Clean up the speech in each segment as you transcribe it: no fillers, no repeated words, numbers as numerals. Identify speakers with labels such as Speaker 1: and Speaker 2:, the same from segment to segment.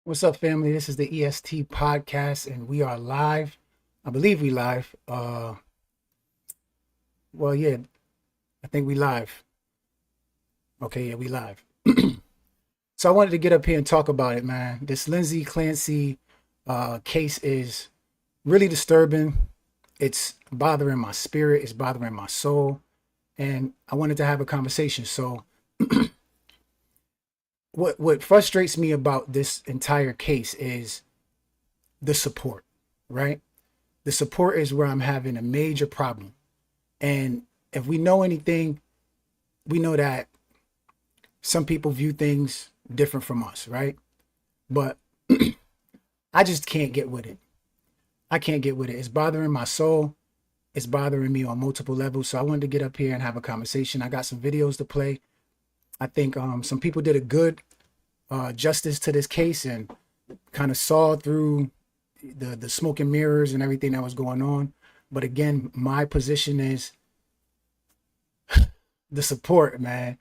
Speaker 1: What's up, family? This is the EST podcast, and we are live. I believe we live. Well, yeah, I think we live. Okay, yeah, we live. So I wanted to get up here and talk about it, man. This LINDSEY CLANCY case is really disturbing. It's bothering my spirit. It's bothering my soul, and I wanted to have a conversation. So what frustrates me about this entire case is the support, right? The support is where I'm having a major problem. And if we know anything, we know that some people view things different from us, right? But I just can't get with it. I can't get with it. It's bothering my soul. It's bothering me on multiple levels. So I wanted to get up here and have a conversation. I got some videos to play. I think some people did a good justice to this case and kind of saw through the smoke and mirrors and everything that was going on. But again, my position is the support, man.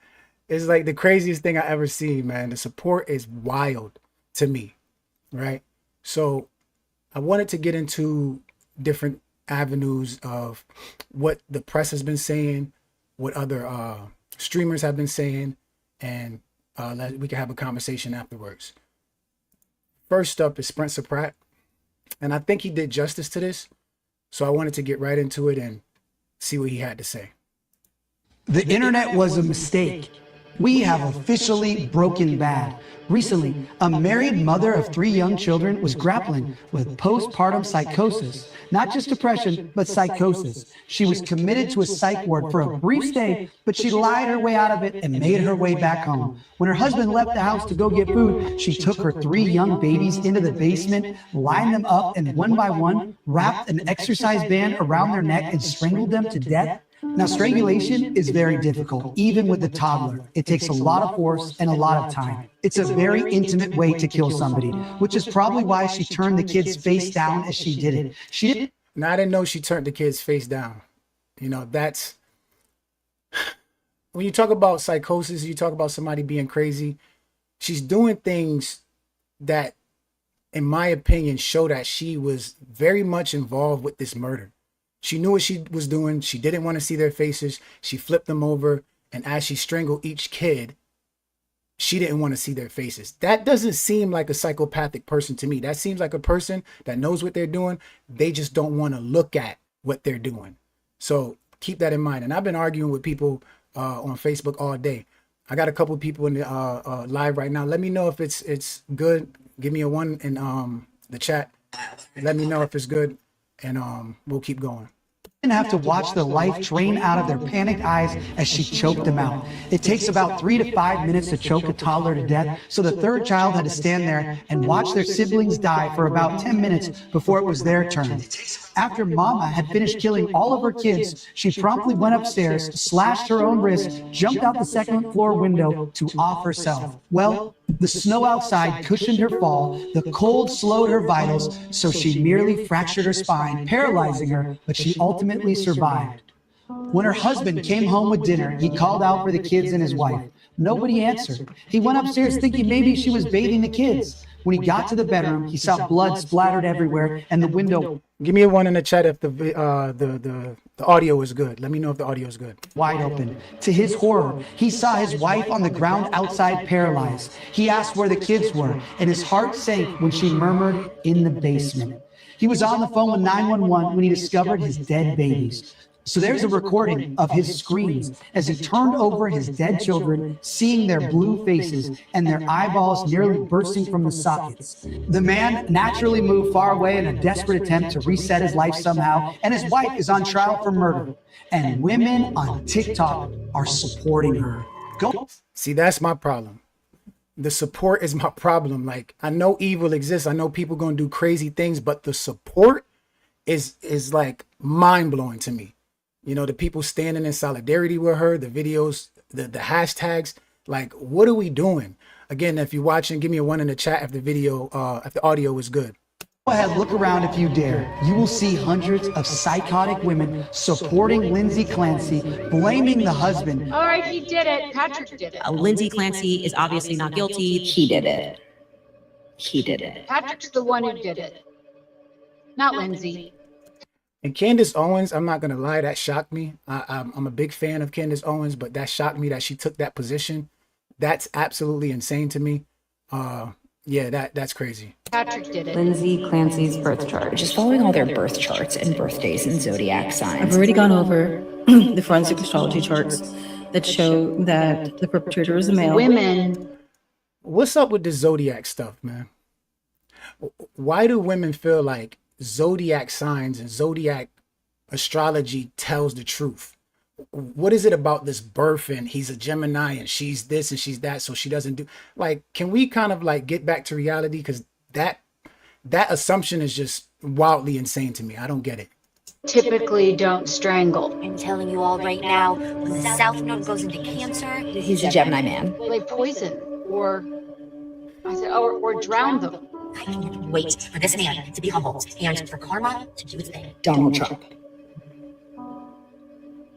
Speaker 1: It's like the craziest thing I ever seen, man. The support is wild to me, right? So I wanted to get into different avenues of what the press has been saying, what other streamers have been saying, and we can have a conversation afterwards. First up is Spencer Pratt, and I think he did justice to this, so I wanted to get right into it and see what he had to say.
Speaker 2: The internet was a mistake. We have officially broken bad. Recently, a married mother of 3 young children was grappling with postpartum psychosis. Not just depression, but psychosis. She was committed to a psych ward for a brief stay, but she lied her way out of it and made her way back home. When her husband left the house to go get food, she took her 3 young babies into the basement, lined them up, and one by one, wrapped an exercise band around their neck and strangled them to death. Now, strangulation is very difficult, even with a toddler. It takes a lot of force and a lot of time. It's a very intimate way to kill somebody, which is probably why she turned the kids face down as she did it. She didn't.
Speaker 1: Now, I didn't know she turned the kids face down. You know, that's when you talk about psychosis, you talk about somebody being crazy. She's doing things that, in my opinion, show that she was very much involved with this murder. She knew what she was doing. She didn't want to see their faces. She flipped them over. And as she strangled each kid, she didn't want to see their faces. That doesn't seem like a psychopathic person to me. That seems like a person that knows what they're doing. They just don't want to look at what they're doing. So keep that in mind. And I've been arguing with people on Facebook all day. I got a couple of people in the live right now. Let me know if it's good. Give me a 1 in the chat. Let me know if it's good, and we'll keep going.
Speaker 2: Have to watch the life drain out of their panicked eyes as she choked them out. It takes about 3 to 5 minutes to choke a toddler to death, so the third child had to stand there and watch their siblings die for about 10 minutes before it was their turn. After Mama had finished killing all of her kids, she promptly went upstairs, slashed her own wrist, jumped out the second floor window to off herself. Well, the snow outside cushioned her fall, the cold slowed her vitals, so she merely fractured her spine, paralyzing her, but she ultimately survived. When her husband came home with dinner, he called out for the kids and his wife. Nobody answered. He went upstairs thinking maybe she was bathing the kids. When he got to the bedroom, he saw blood splattered everywhere and the window.
Speaker 1: Give me a 1 in the chat if the audio is good. Let me know if the audio is good.
Speaker 2: Wide open. To his horror, he saw his wife on the ground outside paralyzed. He asked where the kids were, and his heart sank when she murmured, "In the basement." He was on the phone with 911 when he discovered his dead babies. So there's a recording of his screams as he turned over his dead children, seeing their blue faces and their eyeballs nearly bursting from the sockets. The man naturally moved far away in a desperate attempt to reset his life somehow, and his wife is on trial for murder. And women on TikTok are supporting her. Go.
Speaker 1: See, that's my problem. The support is my problem. Like, I know evil exists. I know people gonna do crazy things, but the support is like mind-blowing to me. You know, the people standing in solidarity with her, the videos, the hashtags, like, what are we doing? Again, if you're watching, give me a 1 in the chat if the audio is good.
Speaker 2: Go ahead, look around if you dare. You will see hundreds of psychotic women supporting LINDSEY CLANCY, blaming the husband.
Speaker 3: All right, he did it. Patrick did it.
Speaker 4: LINDSEY CLANCY is obviously not guilty.
Speaker 5: He did it.
Speaker 3: he did it.
Speaker 4: Patrick's the one who did it, not Lindsay.
Speaker 1: And Candace Owens, I'm not gonna lie, that shocked me. I'm a big fan of Candace Owens, but that shocked me that she took that position. That's absolutely insane to me. Yeah, that's crazy.
Speaker 4: Patrick did it.
Speaker 3: Lindsay Clancy's birth chart. Just following all their birth charts and birthdays and zodiac signs.
Speaker 5: I've already gone over the forensic astrology charts that show that the perpetrator is a male.
Speaker 4: Women.
Speaker 1: What's up with the zodiac stuff, man? Why do women feel like zodiac signs and zodiac astrology tells the truth? What is it about this birth and he's a Gemini and she's this and she's that, so she doesn't do, like, can we kind of like get back to reality? Because that assumption is just wildly insane to me. I don't get it.
Speaker 4: Typically don't strangle.
Speaker 6: I'm telling you all right now, when the South Node goes into Cancer,
Speaker 3: He's a Gemini man.
Speaker 4: They poison or drown them.
Speaker 6: I can't wait for this man to be humbled and for karma to do its thing.
Speaker 3: Donald Trump.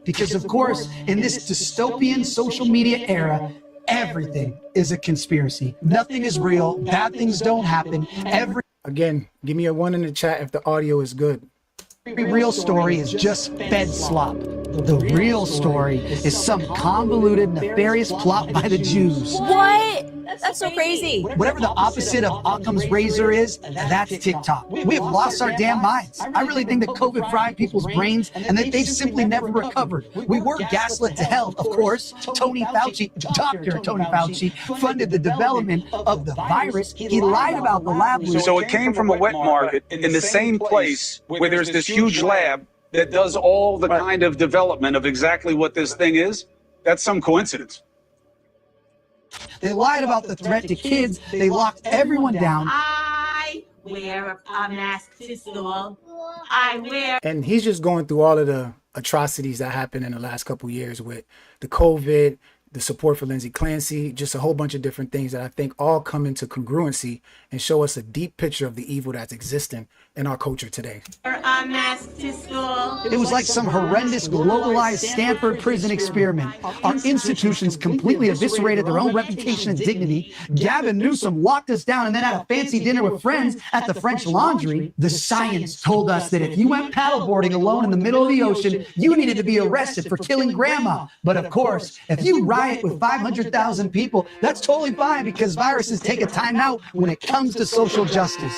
Speaker 2: Because, of course, in this dystopian social media era, everything is a conspiracy. Nothing is real. Bad things don't happen. Every
Speaker 1: Again, give me a 1 in the chat if the audio is good.
Speaker 2: real story is just bed slop. The real story is some convoluted, nefarious plot by the Jews.
Speaker 7: What? That's so crazy.
Speaker 2: Whatever the opposite of Occam's razor is, that's TikTok. We have lost our damn minds. I really think that COVID fried people's brains and that they've simply never recovered. We were gaslit to hell, of course. Tony Fauci, Dr. Tony Fauci, funded the development of the virus. He lied about the lab.
Speaker 8: So it came from a wet market in the same place where there's this huge lab that does all the kind of development of exactly what this thing is. That's some coincidence.
Speaker 2: They lied about the threat to kids. They locked everyone down.
Speaker 9: I wear a mask to school. I wear.
Speaker 1: And he's just going through all of the atrocities that happened in the last couple of years with the COVID, the support for Lindsey Clancy, just a whole bunch of different things that I think all come into congruency and show us a deep picture of the evil that's existing in our culture today.
Speaker 9: A mask to school.
Speaker 2: It was like some horrendous globalized Stanford prison experiment. Our institutions completely eviscerated their own reputation and dignity. Gavin Newsom locked us down and then had a fancy dinner with friends at the French Laundry. The science told us that if you went paddleboarding alone in the middle of the ocean, you needed to be arrested for killing grandma. But of course, if you riot with 500,000 people, that's totally fine because viruses take a time out when it comes to social justice.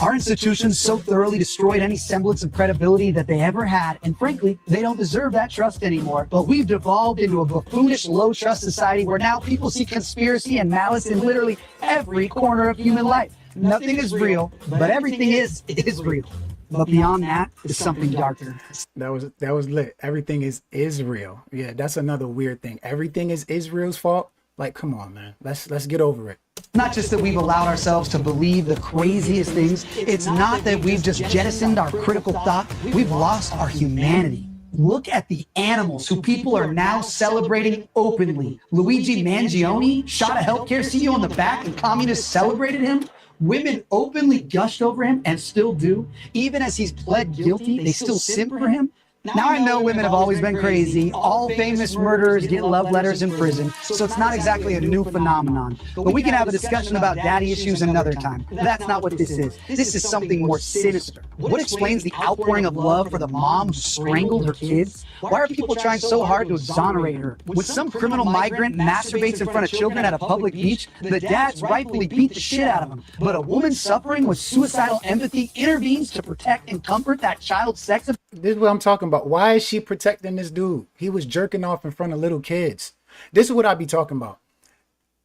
Speaker 2: Our institutions so thoroughly destroyed any semblance of credibility that they ever had, and frankly, they don't deserve that trust anymore. But we've devolved into a buffoonish, low-trust society where now people see conspiracy and malice in literally every corner of human life. Nothing is real, but everything is real. But beyond that is something darker.
Speaker 1: That was lit. Everything is Israel. Yeah, that's another weird thing. Everything is Israel's fault. Like, come on, man. Let's get over it.
Speaker 2: Not just that we've allowed ourselves to believe the craziest things. It's not that we've just jettisoned our critical thought. We've lost our humanity. Look at the animals who people are now celebrating openly. Luigi Mangione shot a healthcare CEO in the back and communists celebrated him. Women openly gushed over him and still do. Even as he's pled guilty, they still simp for him. Now I know women have always been crazy. All famous murderers get love letters in prison, so it's not exactly a new phenomenon. But we can have a discussion about daddy issues another time. That's not what this is. This is something more sinister. What explains the outpouring of love for the mom who strangled her kids? Why are people trying so hard to exonerate her? When some criminal migrant masturbates in front of children at a public beach, the dads rightfully beat the shit out of him. But a woman suffering with suicidal empathy intervenes to protect and comfort that child's sex.
Speaker 1: This is what I'm talking about. Why is she protecting this dude? He was jerking off in front of little kids. This is what I be talking about.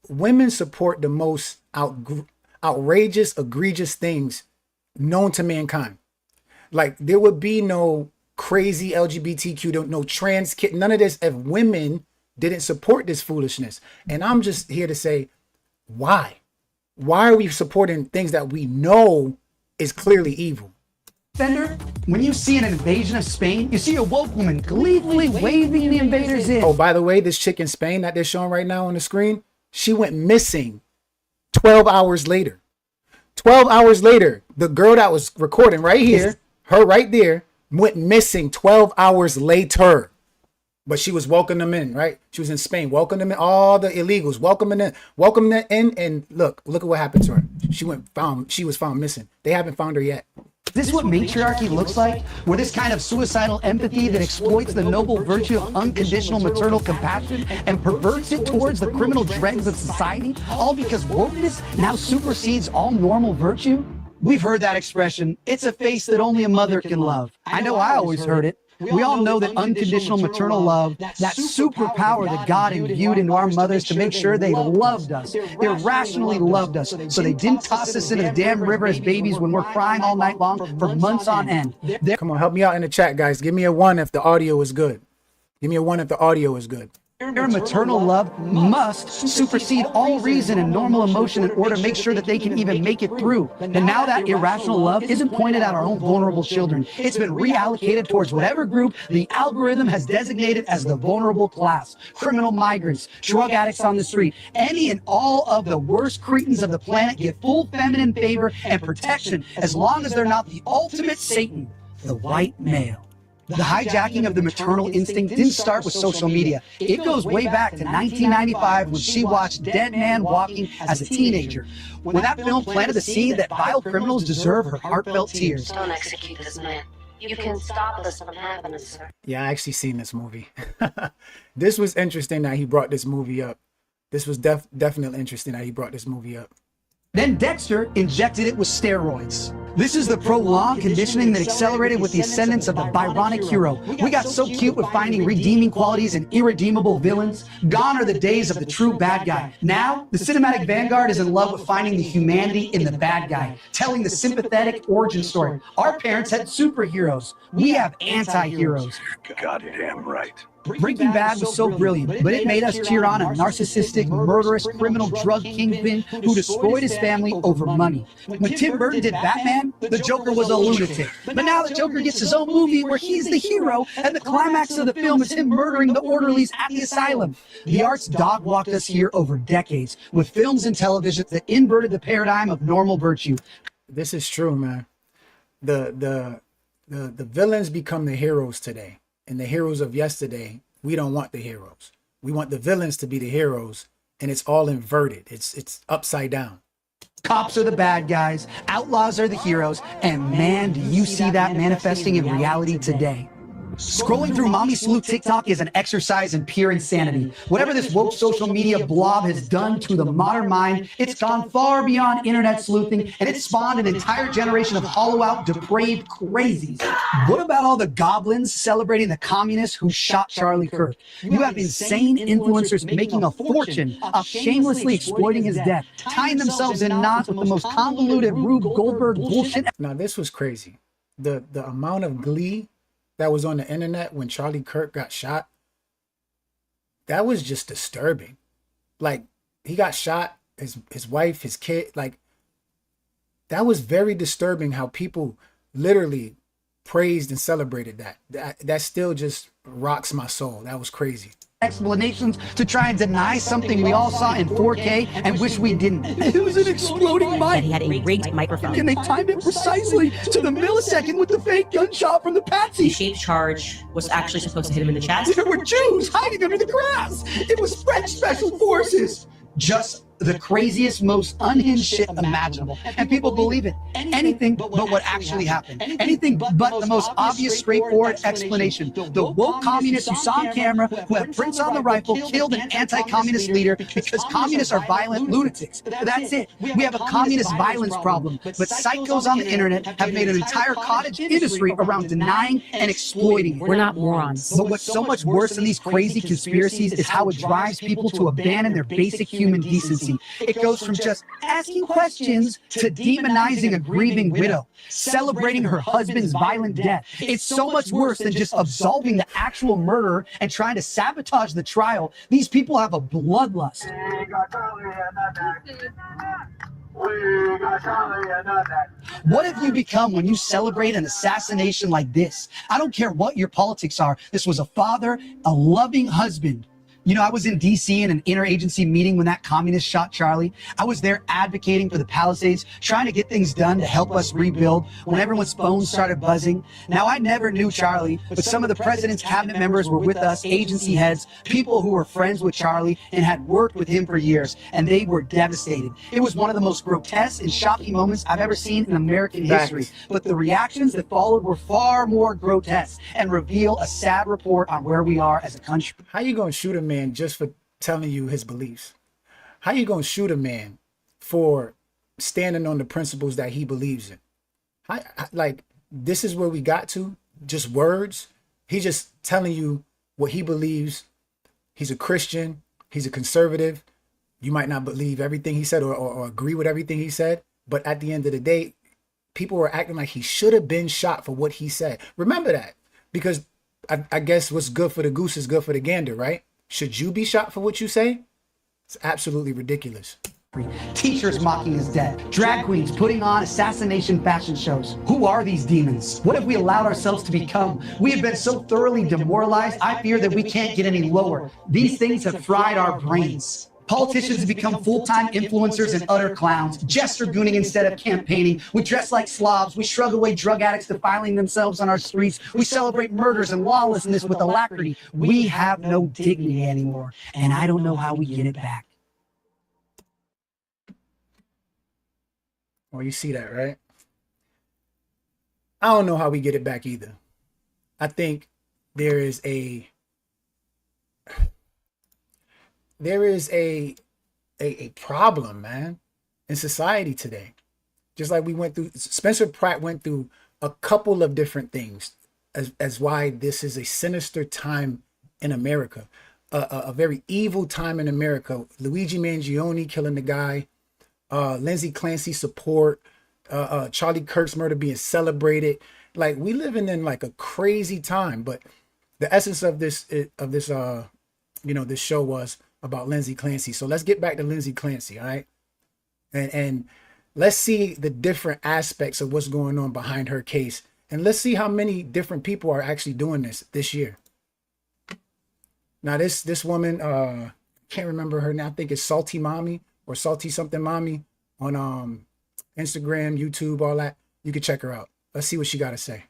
Speaker 1: Women support the most outrageous, egregious things known to mankind. Like, there would be no crazy LGBTQ, no trans kid, none of this if women didn't support this foolishness. And I'm just here to say, why? Why are we supporting things that we know is clearly evil?
Speaker 2: Fender, when you see an invasion of Spain, you see a woke woman gleefully waving the invaders in.
Speaker 1: Oh, by the way, this chick in Spain that they're showing right now on the screen, she went missing 12 hours later. 12 hours later, the girl that was recording right here, her right there, went missing 12 hours later. But she was welcoming them in, right? She was in Spain, welcoming them in, all the illegals, welcoming them in, and look at what happened to her. She was found missing. They haven't found her yet.
Speaker 2: Is this what matriarchy looks like? Where this kind of suicidal empathy that exploits the noble virtue of unconditional maternal compassion and perverts it towards the criminal dregs of society, all because wokeness now supersedes all normal virtue? We've heard that expression, it's a face that only a mother can love. I know I always heard it. We all know that unconditional maternal love, that superpower that God imbued into our mothers to make sure they loved us, irrationally loved us, so they didn't toss us into the damn river as babies when we're crying all night long for months on end.
Speaker 1: Come on, help me out in the chat, guys. Give me a 1 if the audio is good. Give me a 1 if the audio is good.
Speaker 2: Their maternal love must supersede all reason and normal emotion in order to make sure that they can even make it through. And now that irrational love isn't pointed at our own vulnerable children. It's been reallocated towards whatever group the algorithm has designated as the vulnerable class. Criminal migrants, drug addicts on the street, any and all of the worst cretins of the planet get full feminine favor and protection as long as they're not the ultimate Satan, the white male. The hijacking of the maternal instinct didn't start with social media. It goes way back to 1995 when she watched Dead Man Walking as a teenager. When that film planted the seed that vile criminals deserve her heartfelt tears.
Speaker 6: Don't execute this man. You can stop this from happening, sir.
Speaker 1: Yeah, I actually seen this movie. This was interesting that he brought this movie up. This was definitely interesting that he brought this movie up.
Speaker 2: Then Dexter injected it with steroids. This is the prolonged conditioning that accelerated with the ascendance of the Byronic hero. We got so cute with finding redeeming qualities in irredeemable villains. Gone are the days of the true bad guy. Now, the cinematic vanguard is in love with finding the humanity in the bad guy, telling the sympathetic origin story. Our parents had superheroes. We have anti-heroes.
Speaker 8: Goddamn right.
Speaker 2: Breaking Bad was so brilliant, but it made us cheer on a narcissistic, murderous, criminal drug kingpin who destroyed his family over money. When Tim Burton did Batman, the Joker was a lunatic. But now the Joker gets his own movie where he's the hero, and the climax of the film is him murdering the orderlies at the asylum. The arts dog-walked us here over decades, with films and television that inverted the paradigm of normal virtue.
Speaker 1: This is true, man. The villains become the heroes today. And the heroes of yesterday, we don't want the heroes. We want the villains to be the heroes, and it's all inverted. It's upside down.
Speaker 2: Cops are the bad guys, outlaws are the heroes, and man, do you see that manifesting in reality today. Scrolling through Mommy Salute TikTok is an exercise in pure insanity. Whatever this woke social media blob has done to the modern mind, it's gone far beyond internet sleuthing, and it's spawned an entire generation of hollow-out, depraved crazies. What about all the goblins celebrating the communists who shot Charlie Kirk? You have insane influencers making a fortune of shamelessly exploiting his death, tying themselves in knots with the most convoluted Rube Goldberg bullshit.
Speaker 1: Now, this was crazy. The amount of glee that was on the internet when Charlie Kirk got shot, that was just disturbing. Like, he got shot, his wife, his kid, like, that was very disturbing how people literally praised and celebrated that. That still just rocks my soul. That was crazy.
Speaker 2: Explanations to try and deny something we all saw in 4K and wish we didn't. It was an exploding mic.
Speaker 6: He had a rigged microphone.
Speaker 2: And they timed it precisely to the millisecond with the fake gunshot from the patsy.
Speaker 6: The shaped charge was actually supposed to hit him in the chest.
Speaker 2: There were Jews hiding under the grass. It was French special forces. Just the craziest, most unhinged shit imaginable. And people believe it. Anything but what actually happened. Anything but the most obvious, straightforward explanation. The woke communists you saw on camera who have prints on the rifle killed an anti-communist leader because communists are violent lunatics. That's it. We have a communist violence problem. But psychos on the internet have made an entire cottage industry around denying and exploiting it.
Speaker 6: We're not morons.
Speaker 2: But what's so much worse than these crazy conspiracies is how it drives people to abandon their basic human decency. It goes from just asking questions to demonizing a grieving widow, celebrating her husband's violent death. It's so much worse than just absolving the actual murderer and trying to sabotage the trial. These people have a bloodlust. What have you become when you celebrate an assassination like this? I don't care what your politics are. This was a father, a loving husband, You know, I was in DC in an interagency meeting when that communist shot Charlie. I was there advocating for the Palisades, trying to get things done to help us rebuild when everyone's phones started buzzing. Now, I never knew Charlie, but some of the president's cabinet members were with us, agency heads, people who were friends with Charlie and had worked with him for years, and they were devastated. It was one of the most grotesque and shocking moments I've ever seen in American history, but the reactions that followed were far more grotesque and reveal a sad report on where we are as a country.
Speaker 1: How you gonna shoot a man just for telling you his beliefs? How you gonna shoot a man for standing on the principles that he believes in? Like, this is where we got to? Just words? He's just telling you what he believes. He's a Christian. He's a conservative. You might not believe everything he said or agree with everything he said, but at the end of the day, people were acting like he should have been shot for what he said. Remember that, because I guess what's good for the goose is good for the gander, right? Should you be shot for what you say? It's absolutely ridiculous.
Speaker 2: Teachers mocking his death, drag queens putting on assassination fashion shows. Who are these demons? What have we allowed ourselves to become? We have been so thoroughly demoralized, I fear that we can't get any lower. These things have fried our brains. Politicians have become full-time influencers and utter clowns, gesture gooning instead of campaigning. We dress like slobs. We shrug away drug addicts defiling themselves on our streets. We celebrate murders and lawlessness with alacrity. We have no dignity anymore, and I don't know how we get it back.
Speaker 1: Well, you see that, right? I don't know how we get it back either. I think there is a problem, man, in society today. Just like we went through, Spencer Pratt went through a couple of different things as why this is a sinister time in America, a very evil time in America. Luigi Mangione killing the guy, LINDSEY CLANCY support, Charlie Kirk's murder being celebrated. Like, we living in like a crazy time. But the essence of this this show was about LINDSEY CLANCY. So let's get back to LINDSEY CLANCY, all right? And let's see the different aspects of what's going on behind her case. And let's see how many different people are actually doing this year. Now, this woman, can't remember her now. I think it's Salty Mommy or Salty something Mommy on Instagram, YouTube, all that. You can check her out. Let's see what she got to say.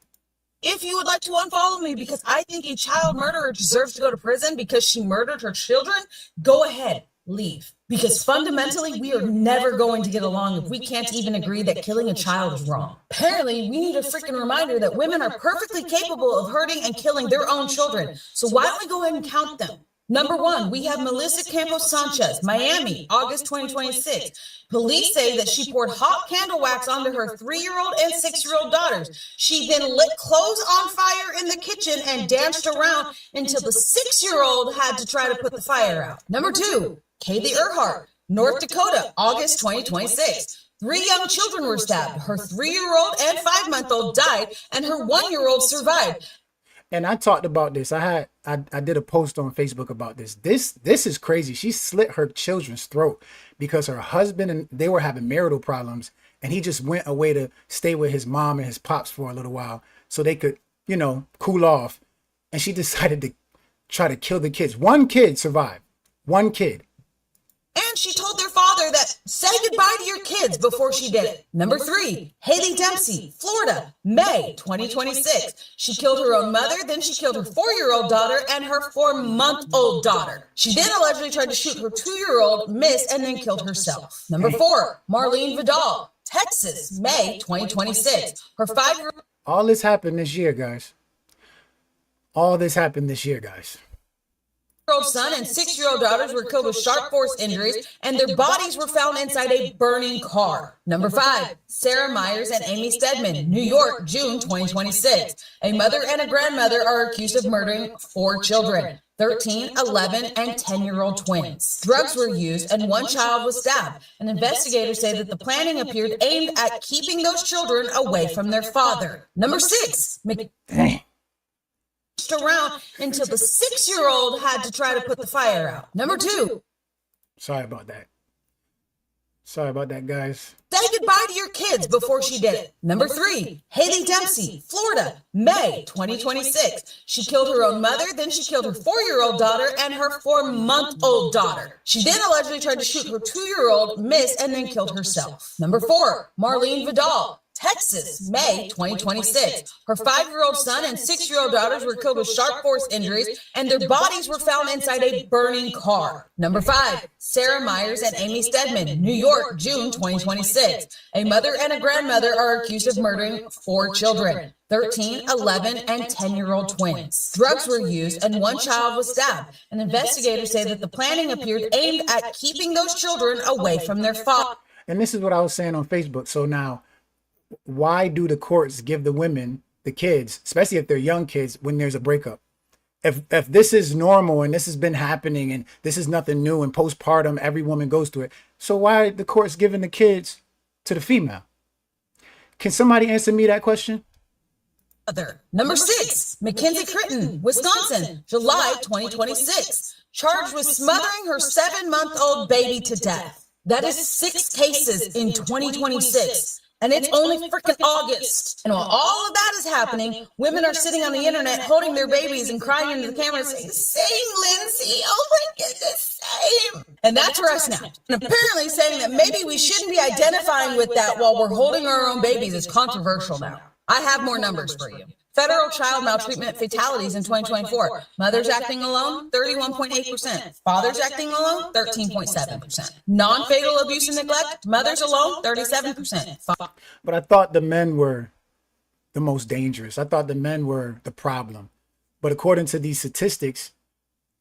Speaker 7: If you would like to unfollow me because I think a child murderer deserves to go to prison because she murdered her children, go ahead, leave. Because fundamentally, we are never going to get along if we can't even agree that killing a child is wrong. Apparently, we need a freaking reminder that women are perfectly capable of hurting and killing their own children. So why don't we go ahead and count them? Number one, we have Melissa Campos Sanchez, Miami, August 2026. Police say that she poured hot candle wax onto her 3-year-old and 6-year-old daughters. She then lit clothes on fire in the kitchen and danced around until the 6-year-old had to try to put the fire out. Number two, Kaylee Earhart, North Dakota, August 2026. 3 young children were stabbed. Her 3-year-old and 5-month-old died, and her 1-year-old survived.
Speaker 1: And I talked about this. I did a post on Facebook about this. This is crazy. She slit her children's throat because her husband and they were having marital problems, and he just went away to stay with his mom and his pops for a little while so they could, cool off. And she decided to try to kill the kids. 1 kid survived. 1 kid.
Speaker 7: And she told their father that say goodbye to your kids before she did it. Number 3, Haley Dempsey, Florida, May 2026. She killed her own mother, then she killed her 4-year-old daughter and her 4-month-old daughter. She then allegedly tried to shoot her 2-year-old, missed, and then killed herself. Number 4, Marlene Vidal, Texas, May 2026. Her 5-year-old...
Speaker 1: All this happened this year, guys. All this happened this year, guys.
Speaker 7: Son and 6-year-old daughters were killed with sharp force injuries, and their bodies were found inside a burning car. Number 5, Sarah Myers and Amy Stedman, New York, June 2026. A mother and a grandmother are accused of murdering 4 children, 13, 11, and 10-year-old twins. Drugs were used, and 1 child was stabbed. And investigators say that the planning appeared aimed at keeping those children away from their father. Number 6, around until the 6-year-old had to try to put the fire out. Number 2.
Speaker 1: Sorry about that, guys.
Speaker 7: Say goodbye to your kids before she did it. Number 3, Haley Dempsey, Florida, May 2026. She killed her own mother, then she killed her 4-year-old daughter and her 4-month-old daughter. She then allegedly tried to shoot her 2-year-old, miss, and then killed herself. Number 4, Marlene Vidal, Texas, May 2026. Her 5-year-old son and 6-year-old daughters were killed with sharp force injuries, and their bodies were found inside a burning car. Number 5, Sarah Myers and Amy Stedman, New York, June 2026. A mother and a grandmother are accused of murdering 4 children, 13, 11, and 10-year-old twins. Drugs were used, and 1 child was stabbed. And investigators say that the planning appeared aimed at keeping those children away from their father.
Speaker 1: And this is what I was saying on Facebook. So now, why do the courts give the women, the kids, especially if they're young kids, when there's a breakup? If this is normal and this has been happening and this is nothing new and postpartum, every woman goes through it. So why are the courts giving the kids to the female? Can somebody answer me that question?
Speaker 7: Number 6, Mackenzie Critton, Wisconsin, July 2026. Charged with smothering her 7-month-old baby to death. That is 6 cases in 2026. And it's only freaking August. And while all of that is happening, women are sitting on the internet holding their babies and crying into the camera saying, same, Lindsay. Oh my goodness, same. And that's where I snapped. And apparently saying that maybe we shouldn't be identifying with that while we're holding our own babies is controversial now. I have more numbers for you. Federal child maltreatment fatalities in 2024. Mothers acting alone, 31.8%. Fathers acting alone, 13.7%. Non-fatal abuse and neglect, mothers alone, 37%.
Speaker 1: But I thought the men were the most dangerous. I thought the men were the problem. But according to these statistics,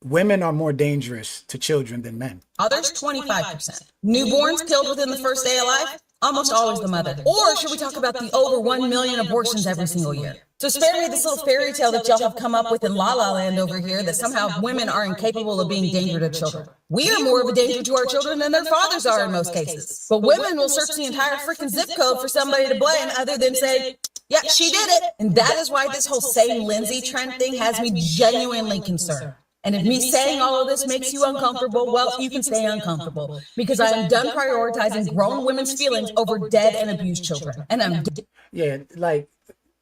Speaker 1: women are more dangerous to children than men.
Speaker 7: Others, 25%. Newborns killed within the first day of life, almost always the mother. Or should we talk about the over 1 million abortions every single year? So spare me this little fairy tale that y'all have come up with in La La Land over here that somehow women are incapable of being danger to children. We are more of a danger to our children than their fathers are in most cases. But women will search the entire freaking zip code for somebody to blame other than say, yeah, she did it. And that is why this whole same Lindsay trend thing has me genuinely concerned. And if me saying all of this makes you uncomfortable, well, you can stay uncomfortable because I am done prioritizing grown women's feelings over dead and abused children. And I'm
Speaker 1: yeah, like,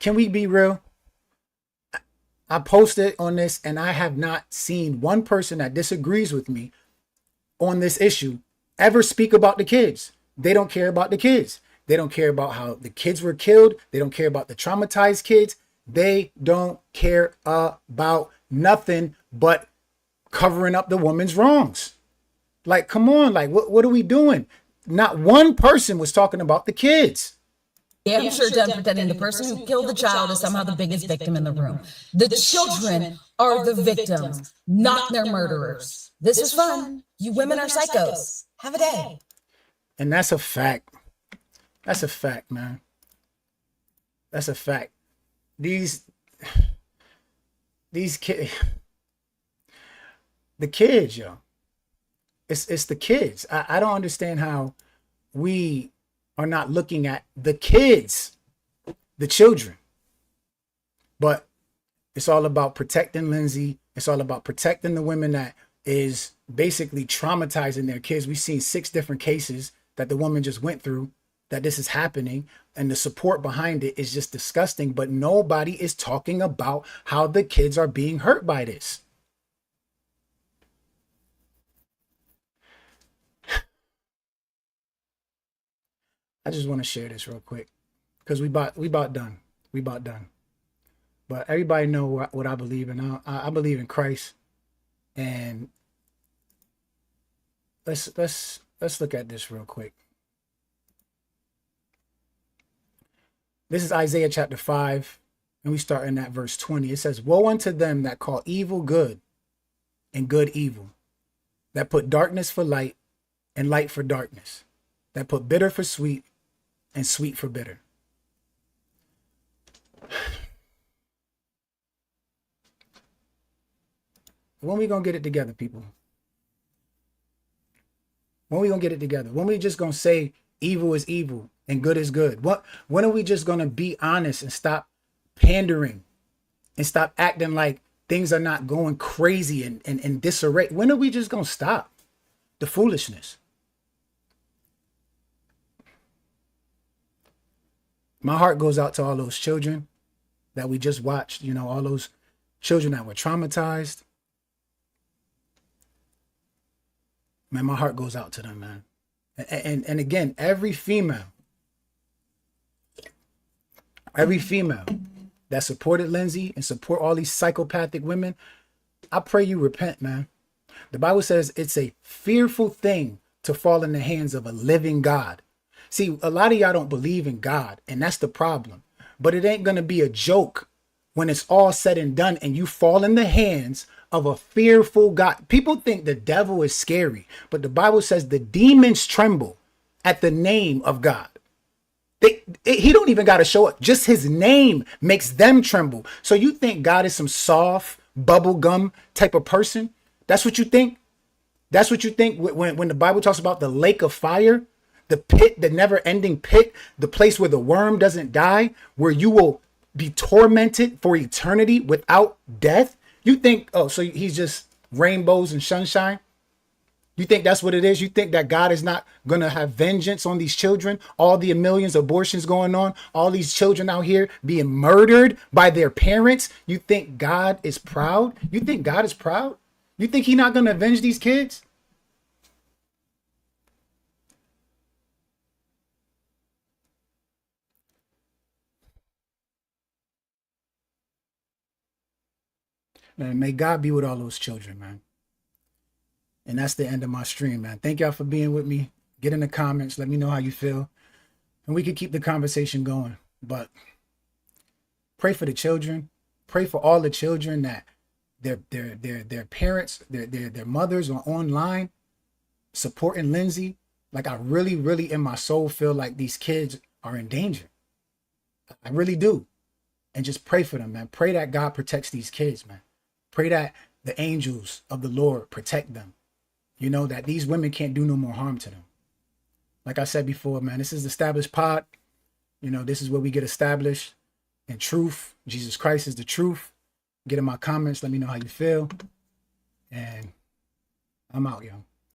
Speaker 1: can we be real? I posted on this and I have not seen one person that disagrees with me on this issue ever speak about the kids. They don't care about the kids. They don't care about how the kids were killed. They don't care about the traumatized kids. They don't care about nothing but covering up the woman's wrongs. Like, come on, like, what are we doing? Not one person was talking about the kids.
Speaker 7: Yeah, I'm sure done pretending the person who killed the child is somehow the biggest victim in the room. The children are the victims, not their murderers. This is fun. You women are psychos. Have a day.
Speaker 1: And that's a fact. That's a fact, man. That's a fact. These kids, the kids, yo. It's the kids. I don't understand how we are not looking at the kids, the children. But it's all about protecting Lindsay. It's all about protecting the women that is basically traumatizing their kids. We've seen 6 different cases that the woman just went through, that this is happening, and the support behind it is just disgusting. But nobody is talking about how the kids are being hurt by this. I just want to share this real quick because we about done. But everybody know what I believe in. I believe in Christ, and let's look at this real quick. This is Isaiah chapter 5, and we start in that verse 20. It says, "Woe unto them that call evil good and good evil, that put darkness for light and light for darkness, that put bitter for sweet and sweet for bitter." When we gonna get it together, people? When we gonna get it together? When we just gonna say evil is evil and good is good? When are we just gonna be honest and stop pandering and stop acting like things are not going crazy and disarray? When are we just gonna stop the foolishness? My heart goes out to all those children that we just watched, you know, all those children that were traumatized. Man, my heart goes out to them, man. And again, every female that supported Lindsay and support all these psychopathic women, I pray you repent, man. The Bible says it's a fearful thing to fall in the hands of a living God. See, a lot of y'all don't believe in God, and that's the problem. But it ain't going to be a joke when it's all said and done and you fall in the hands of a fearful God. People think the devil is scary, but the Bible says the demons tremble at the name of God. He don't even got to show up. Just his name makes them tremble. So you think God is some soft bubble gum type of person? That's what you think? That's what you think when the Bible talks about the lake of fire, the pit, the never ending pit, the place where the worm doesn't die, where you will be tormented for eternity without death? You think, oh, so he's just rainbows and sunshine? You think that's what it is? You think that God is not going to have vengeance on these children? All the millions of abortions going on, all these children out here being murdered by their parents. You think God is proud? You think God is proud? You think he's not going to avenge these kids? Man, may God be with all those children, man. And that's the end of my stream, man. Thank y'all for being with me. Get in the comments. Let me know how you feel. And we can keep the conversation going. But pray for the children. Pray for all the children that their parents, their mothers are online supporting Lindsay. Like, I really, really in my soul feel like these kids are in danger. I really do. And just pray for them, man. Pray that God protects these kids, man. Pray that the angels of the Lord protect them. You know, that these women can't do no more harm to them. Like I said before, man, this is the Established Pod. You know, this is where we get established in truth. Jesus Christ is the truth. Get in my comments. Let me know how you feel. And I'm out, yo.